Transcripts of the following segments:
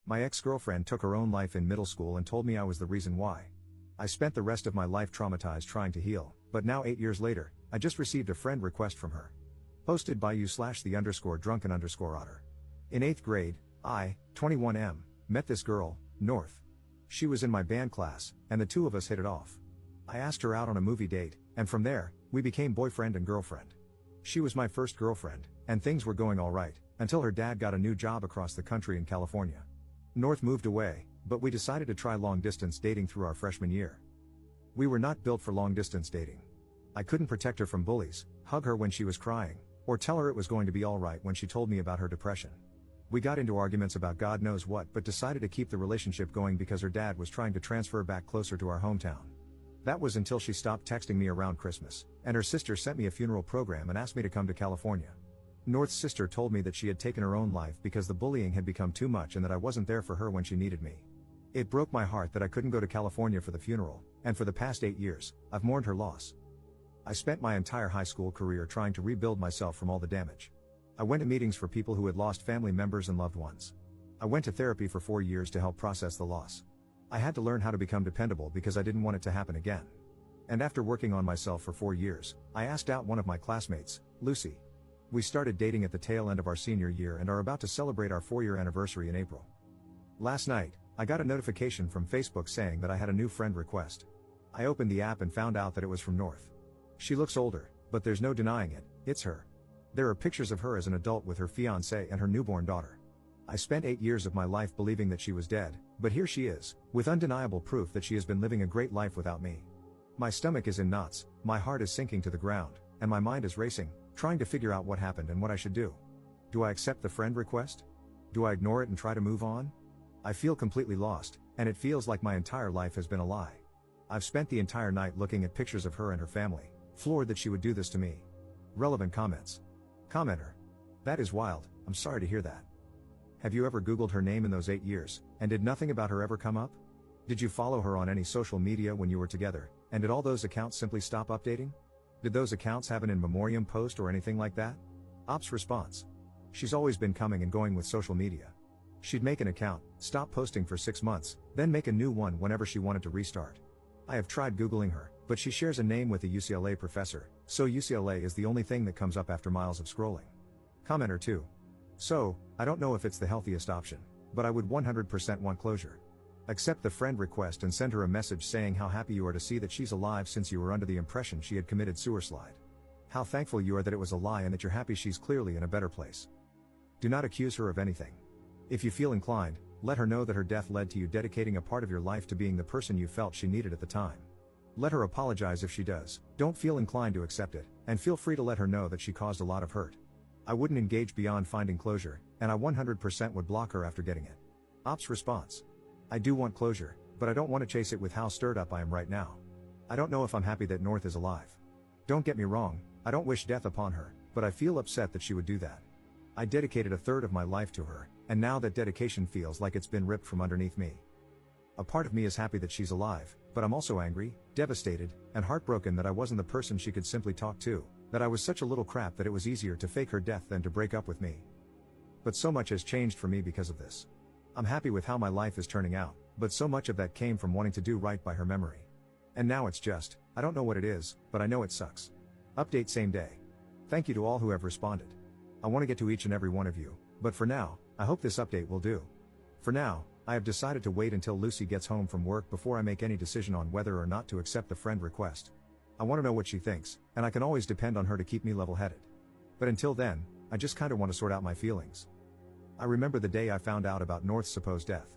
My ex-girlfriend took her own life in middle school and told me I was the reason why. I spent the rest of my life traumatized trying to heal, but now 8 years later, I just received a friend request from her. Posted by you/the_drunken_otter. In 8th grade, I, 21M, met this girl, North. She was in my band class, and the two of us hit it off. I asked her out on a movie date, and from there, we became boyfriend and girlfriend. She was my first girlfriend, and things were going alright, until her dad got a new job across the country in California. North moved away, but we decided to try long-distance dating through our freshman year. We were not built for long-distance dating. I couldn't protect her from bullies, hug her when she was crying, or tell her it was going to be alright when she told me about her depression. We got into arguments about God knows what but decided to keep the relationship going because her dad was trying to transfer back closer to our hometown. That was until she stopped texting me around Christmas, and her sister sent me a funeral program and asked me to come to California. North's sister told me that she had taken her own life because the bullying had become too much and that I wasn't there for her when she needed me. It broke my heart that I couldn't go to California for the funeral, and for the past 8 years, I've mourned her loss. I spent my entire high school career trying to rebuild myself from all the damage. I went to meetings for people who had lost family members and loved ones. I went to therapy for 4 years to help process the loss. I had to learn how to become dependable because I didn't want it to happen again. And after working on myself for 4 years, I asked out one of my classmates, Lucy. We started dating at the tail end of our senior year and are about to celebrate our 4-year anniversary in April. Last night, I got a notification from Facebook saying that I had a new friend request. I opened the app and found out that it was from North. She looks older, but there's no denying it, it's her. There are pictures of her as an adult with her fiancé and her newborn daughter. I spent 8 years of my life believing that she was dead, but here she is, with undeniable proof that she has been living a great life without me. My stomach is in knots, my heart is sinking to the ground, and my mind is racing, trying to figure out what happened and what I should do. Do I accept the friend request? Do I ignore it and try to move on? I feel completely lost, and it feels like my entire life has been a lie. I've spent the entire night looking at pictures of her and her family, floored that she would do this to me. Relevant comments. Commenter. That is wild, I'm sorry to hear that. Have you ever Googled her name in those 8 years, and did nothing about her ever come up? Did you follow her on any social media when you were together, and did all those accounts simply stop updating? Did those accounts have an in memoriam post or anything like that? Ops response. She's always been coming and going with social media. She'd make an account, stop posting for 6 months, then make a new one whenever she wanted to restart. I have tried Googling her, but she shares a name with a UCLA professor, so UCLA is the only thing that comes up after miles of scrolling. Commenter 2. So, I don't know if it's the healthiest option, but I would 100% want closure. Accept the friend request and send her a message saying how happy you are to see that she's alive since you were under the impression she had committed suicide. How thankful you are that it was a lie and that you're happy she's clearly in a better place. Do not accuse her of anything. If you feel inclined, let her know that her death led to you dedicating a part of your life to being the person you felt she needed at the time. Let her apologize if she does, don't feel inclined to accept it, and feel free to let her know that she caused a lot of hurt. I wouldn't engage beyond finding closure, and I 100% would block her after getting it. Ops response. I do want closure, but I don't want to chase it with how stirred up I am right now. I don't know if I'm happy that North is alive. Don't get me wrong, I don't wish death upon her, but I feel upset that she would do that. I dedicated a third of my life to her, and now that dedication feels like it's been ripped from underneath me. A part of me is happy that she's alive, but I'm also angry, devastated, and heartbroken that I wasn't the person she could simply talk to, that I was such a little crap that it was easier to fake her death than to break up with me. But so much has changed for me because of this. I'm happy with how my life is turning out, but so much of that came from wanting to do right by her memory. And now it's just, I don't know what it is, but I know it sucks. Update same day. Thank you to all who have responded. I want to get to each and every one of you, but for now, I hope this update will do. For now, I have decided to wait until Lucy gets home from work before I make any decision on whether or not to accept the friend request. I want to know what she thinks, and I can always depend on her to keep me level-headed. But until then, I just kinda want to sort out my feelings. I remember the day I found out about North's supposed death.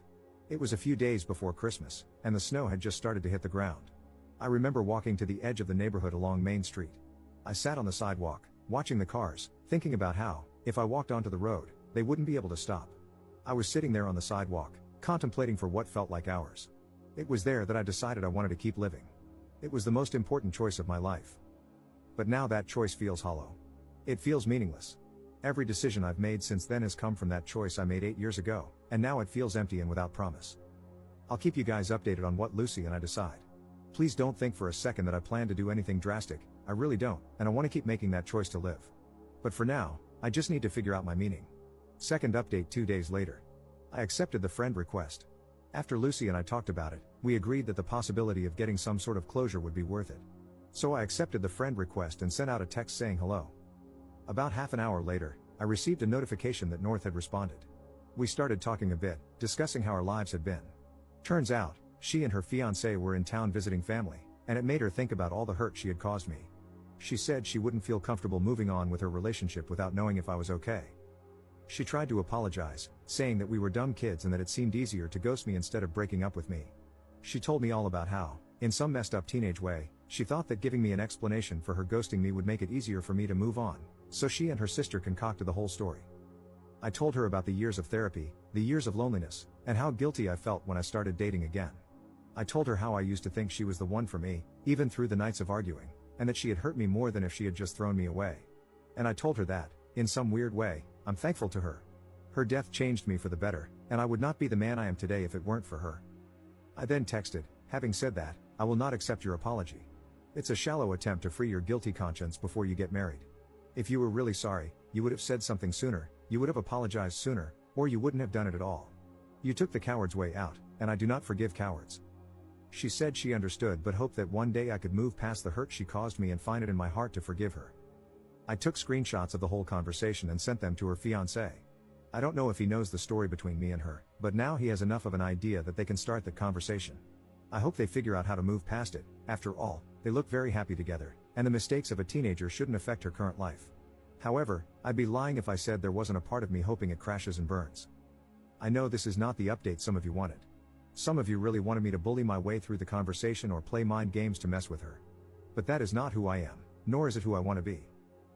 It was a few days before Christmas, and the snow had just started to hit the ground. I remember walking to the edge of the neighborhood along Main Street. I sat on the sidewalk, watching the cars, thinking about how, if I walked onto the road, they wouldn't be able to stop. I was sitting there on the sidewalk, contemplating for what felt like hours. It was there that I decided I wanted to keep living. It was the most important choice of my life. But now that choice feels hollow. It feels meaningless. Every decision I've made since then has come from that choice I made 8 years ago, and now it feels empty and without promise. I'll keep you guys updated on what Lucy and I decide. Please don't think for a second that I plan to do anything drastic, I really don't, and I want to keep making that choice to live. But for now, I just need to figure out my meaning. Second update 2 days later. I accepted the friend request. After Lucy and I talked about it, we agreed that the possibility of getting some sort of closure would be worth it. So I accepted the friend request and sent out a text saying hello. About half an hour later, I received a notification that North had responded. We started talking a bit, discussing how our lives had been. Turns out, she and her fiancé were in town visiting family, and it made her think about all the hurt she had caused me. She said she wouldn't feel comfortable moving on with her relationship without knowing if I was okay. She tried to apologize, saying that we were dumb kids and that it seemed easier to ghost me instead of breaking up with me. She told me all about how, in some messed up teenage way, she thought that giving me an explanation for her ghosting me would make it easier for me to move on, so she and her sister concocted the whole story. I told her about the years of therapy, the years of loneliness, and how guilty I felt when I started dating again. I told her how I used to think she was the one for me, even through the nights of arguing, and that she had hurt me more than if she had just thrown me away. And I told her that, in some weird way, I'm thankful to her. Her death changed me for the better, and I would not be the man I am today if it weren't for her. I then texted, having said that, I will not accept your apology. It's a shallow attempt to free your guilty conscience before you get married. If you were really sorry, you would have said something sooner, you would have apologized sooner, or you wouldn't have done it at all. You took the coward's way out, and I do not forgive cowards. She said she understood but hoped that one day I could move past the hurt she caused me and find it in my heart to forgive her. I took screenshots of the whole conversation and sent them to her fiancé. I don't know if he knows the story between me and her, but now he has enough of an idea that they can start the conversation. I hope they figure out how to move past it. After all, they look very happy together, and the mistakes of a teenager shouldn't affect her current life. However, I'd be lying if I said there wasn't a part of me hoping it crashes and burns. I know this is not the update some of you wanted. Some of you really wanted me to bully my way through the conversation or play mind games to mess with her. But that is not who I am, nor is it who I want to be.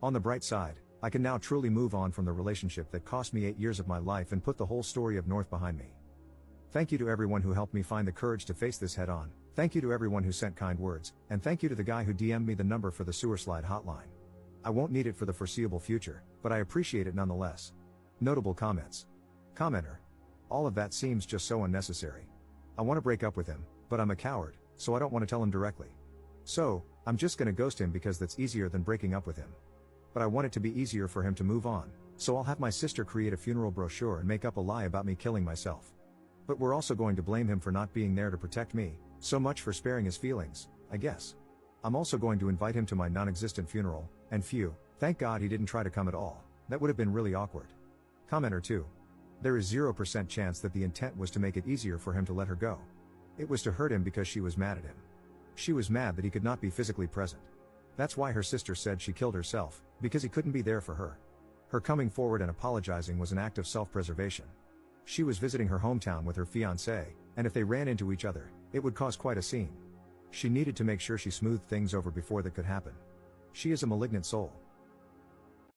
On the bright side, I can now truly move on from the relationship that cost me 8 years of my life and put the whole story of North behind me. Thank you to everyone who helped me find the courage to face this head on, thank you to everyone who sent kind words, and thank you to the guy who DM'd me the number for the sewer slide hotline. I won't need it for the foreseeable future, but I appreciate it nonetheless. Notable comments. Commenter. All of that seems just so unnecessary. I want to break up with him, but I'm a coward, so I don't want to tell him directly. So, I'm just gonna ghost him because that's easier than breaking up with him. But I want it to be easier for him to move on, so I'll have my sister create a funeral brochure and make up a lie about me killing myself. But we're also going to blame him for not being there to protect me, so much for sparing his feelings, I guess. I'm also going to invite him to my non-existent funeral, and phew, thank God he didn't try to come at all, that would have been really awkward. Commenter 2. There is 0% chance that the intent was to make it easier for him to let her go. It was to hurt him because she was mad at him. She was mad that he could not be physically present. That's why her sister said she killed herself, because he couldn't be there for her. Her coming forward and apologizing was an act of self-preservation. She was visiting her hometown with her fiancé, and if they ran into each other, it would cause quite a scene. She needed to make sure she smoothed things over before that could happen. She is a malignant soul.